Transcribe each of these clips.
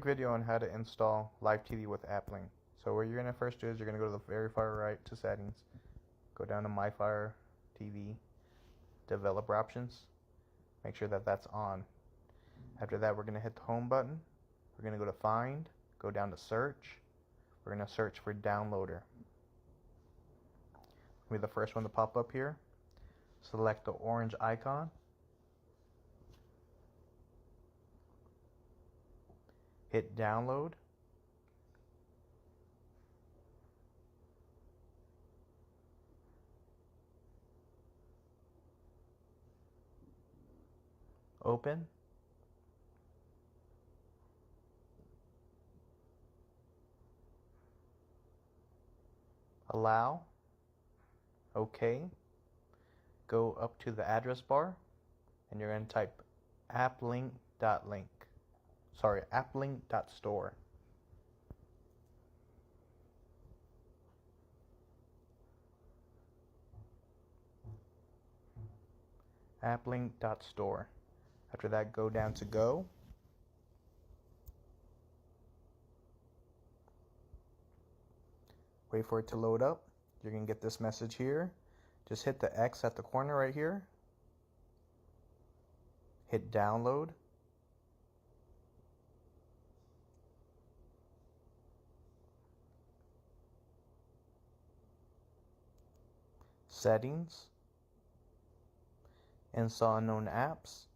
Video on how to install Live TV with AppLink. So what you're going to first do is you're going to go to the very far right to settings, go down to My Fire TV, developer options, make sure that that's on. After that, we're going to hit the home button, we're going to go to find, go down to search, we're going to search for downloader. We'll be the first one to pop up here. Select the orange icon, hit download, open, allow, OK, go up to the address bar and you're going to type applink.store. Applink.store. After that, go down to go. Wait for it to load up. You're going to get this message here. Just hit the X at the corner right here. Hit download. Settings. Install unknown apps.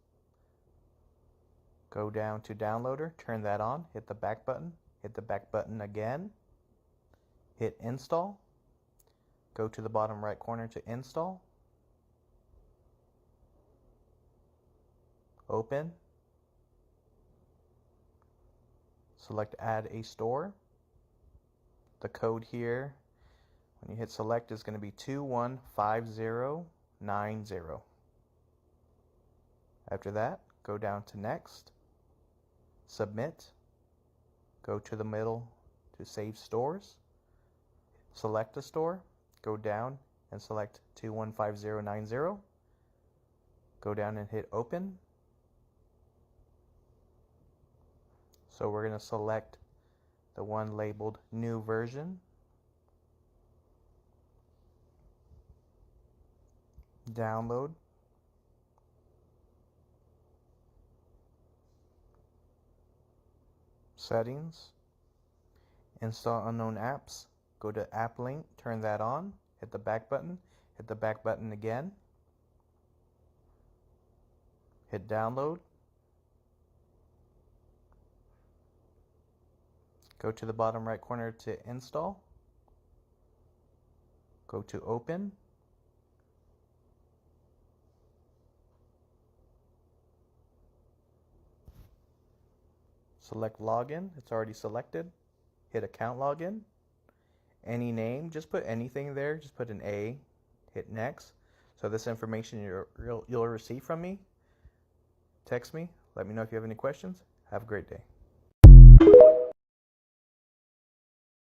Go down to downloader, turn that on, hit the back button again, hit install, go to the bottom right corner to install, open, select add a store. The code here, when you hit select, is going to be 215090. After that, go down to next, submit, go to the middle to save stores, select a store, go down and select 215090, go down and hit open. So we're going to select the one labeled new version, download, settings, install unknown apps, go to AppLink, turn that on, hit the back button again, hit download, go to the bottom right corner to install, go to open, select login, it's already selected, hit account login, any name, just put anything there, just put an A, hit next. So this information you'll receive from me, text me, let me know if you have any questions. Have a great day.